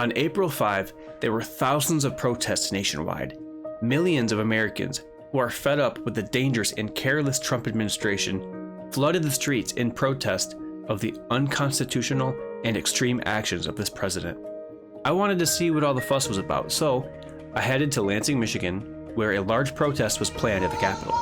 On April 5, there were thousands of protests nationwide. Millions of Americans who are fed up with the dangerous and careless Trump administration flooded the streets in protest of the unconstitutional and extreme actions of this president. I wanted to see what all the fuss was about, so I headed to Lansing, Michigan, where a large protest was planned at the Capitol.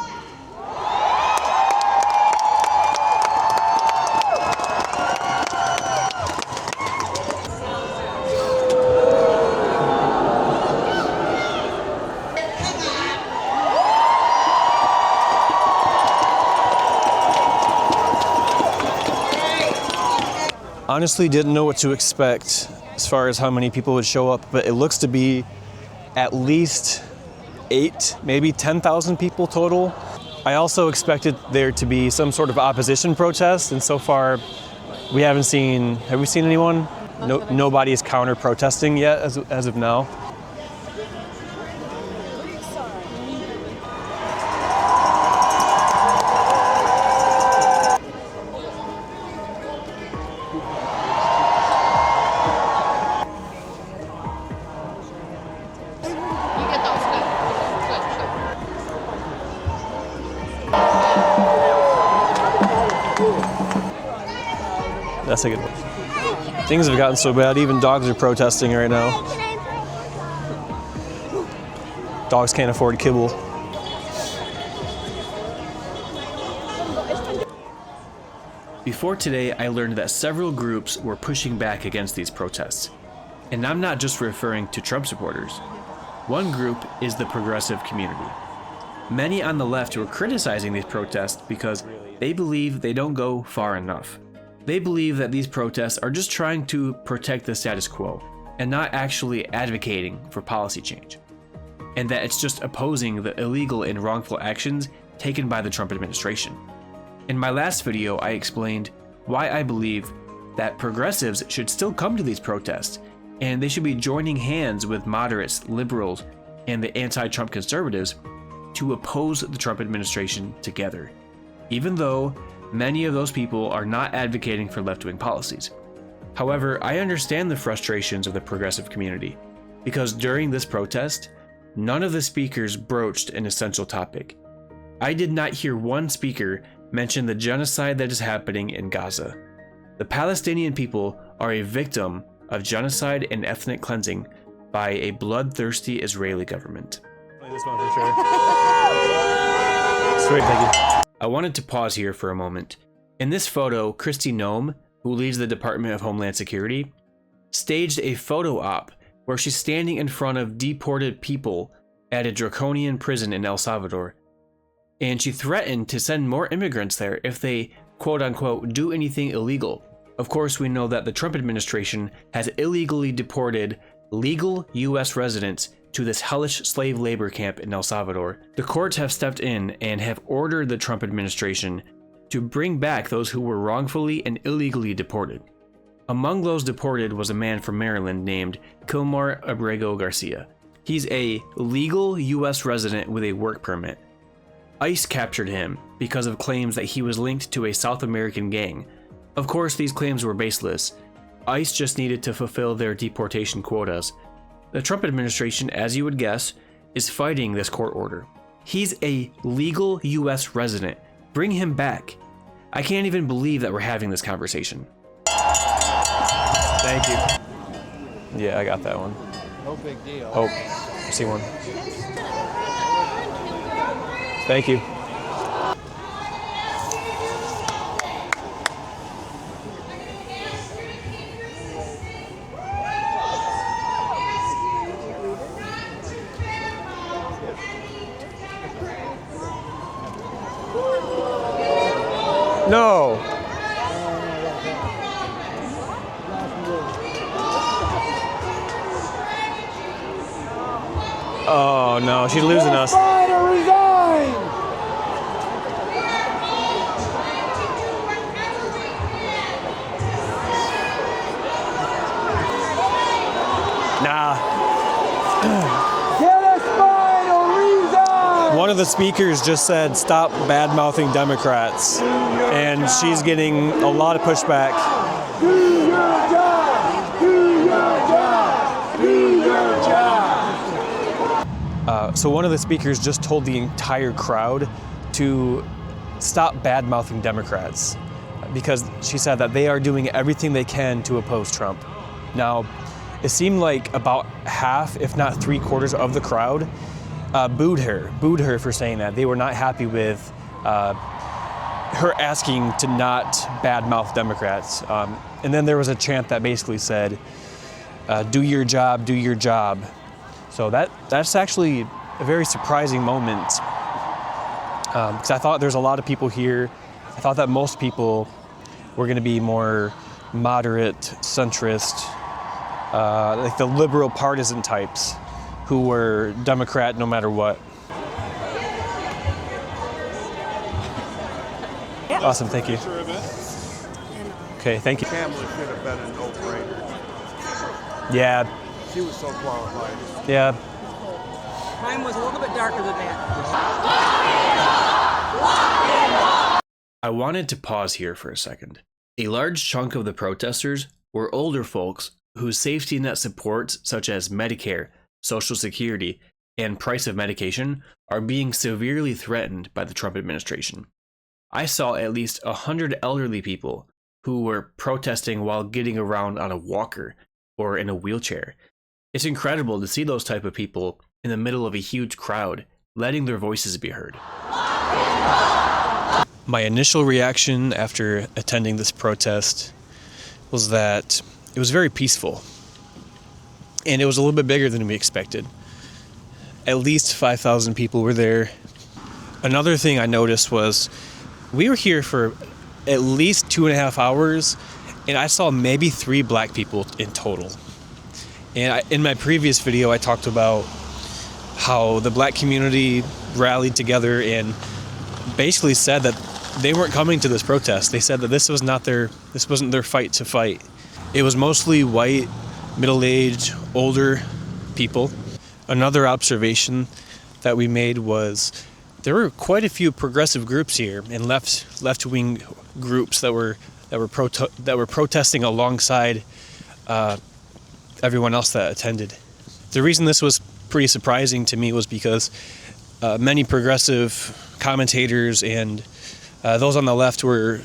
Honestly, didn't know what to expect as far as how many people would show up, but it looks to be at least 8, maybe 10,000 people total. I also expected there to be some sort of opposition protest, and so far we haven't seen, have we seen anyone? Nobody is counter-protesting yet as of now. That's a good one. Things have gotten so bad, even dogs are protesting right now. Dogs can't afford kibble. Before today, I learned that several groups were pushing back against these protests. And I'm not just referring to Trump supporters. One group is the progressive community. Many on the left were criticizing these protests because they believe they don't go far enough. They believe that these protests are just trying to protect the status quo and not actually advocating for policy change, and that it's just opposing the illegal and wrongful actions taken by the Trump administration. In my last video, I explained why I believe that progressives should still come to these protests, and they should be joining hands with moderates, liberals, and the anti-Trump conservatives to oppose the Trump administration together, even though many of those people are not advocating for left-wing policies. However, I understand the frustrations of the progressive community, because during this protest, none of the speakers broached an essential topic. I did not hear one speaker mention the genocide that is happening in Gaza. The Palestinian people are a victim of genocide and ethnic cleansing by a bloodthirsty Israeli government. Play this one for sure. Sweet, thank you. I wanted to pause here for a moment. In this photo, Kristi Noem, who leads the Department of Homeland Security, staged a photo op where she's standing in front of deported people at a draconian prison in El Salvador. And she threatened to send more immigrants there if they, quote unquote, do anything illegal. Of course, we know that the Trump administration has illegally deported legal US residents to this hellish slave labor camp in El Salvador. The courts have stepped in and have ordered the Trump administration to bring back those who were wrongfully and illegally deported. Among those deported was a man from Maryland named Kilmar Abrego Garcia. He's a legal US resident with a work permit. ICE captured him because of claims that he was linked to a South American gang. Of course, these claims were baseless. ICE just needed to fulfill their deportation quotas. The Trump administration, as you would guess, is fighting this court order. He's a legal US resident. Bring him back. I can't even believe that we're having this conversation. Thank you. Yeah, I got that one. No big deal. Oh, I see one. Thank you. No. Oh no, she's losing us. Nah. One of the speakers just said, "Stop bad-mouthing Democrats," and she's getting a lot of pushback. Do your job! Do your job! So one of the speakers just told the entire crowd to stop bad-mouthing Democrats because she said that they are doing everything they can to oppose Trump. Now, it seemed like about half, if not 3/4 of the crowd booed her for saying that. They were not happy with her asking to not badmouth Democrats. And then there was a chant that basically said, do your job, do your job. So that's actually a very surprising moment because I thought there's a lot of people here. I thought that most people were going to be more moderate, centrist, like the liberal partisan types who were Democrat no matter what. Awesome, thank you. Okay, thank you. Kamala should have been a no-brainer. Yeah. She was so qualified. Yeah. Mine was a little bit darker than that. I wanted to pause here for a second. A large chunk of the protesters were older folks whose safety net supports such as Medicare, Social Security, and price of medication are being severely threatened by the Trump administration. I saw at least 100 elderly people who were protesting while getting around on a walker or in a wheelchair. It's incredible to see those type of people in the middle of a huge crowd, letting their voices be heard. My initial reaction after attending this protest was that it was very peaceful. And it was a little bit bigger than we expected. At least 5,000 people were there. Another thing I noticed was we were here for at least 2.5 hours, and I saw maybe 3 black people in total. And in my previous video, I talked about how the black community rallied together and basically said that they weren't coming to this protest. They said that this wasn't their fight to fight. It was mostly white, middle-aged, older people. Another observation that we made was there were quite a few progressive groups here and left-wing groups that were protesting alongside everyone else that attended. The reason this was pretty surprising to me was because many progressive commentators and those on the left were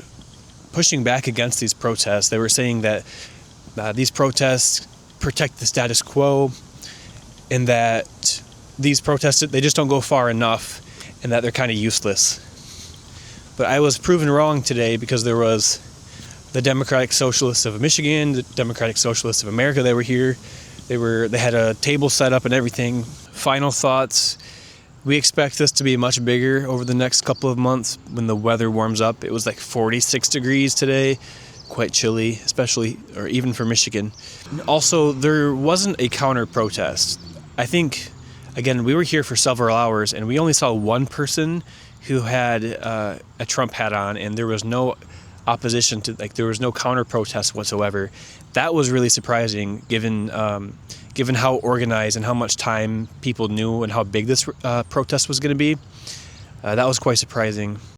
pushing back against these protests. They were saying that these protests protect the status quo and that these protests, they just don't go far enough and that they're kind of useless. But I was proven wrong today because there was the Democratic Socialists of Michigan, the Democratic Socialists of America. They were here. They had a table set up and everything. Final thoughts. We expect this to be much bigger over the next couple of months when the weather warms up. It was like 46 degrees today, quite chilly, especially or even for Michigan. Also, there wasn't a counter protest. I think, again, we were here for several hours and we only saw one person who had a Trump hat on, and there was no opposition to, there was no counter protest whatsoever. That was really surprising given how organized and how much time people knew and how big this protest was going to be. That was quite surprising.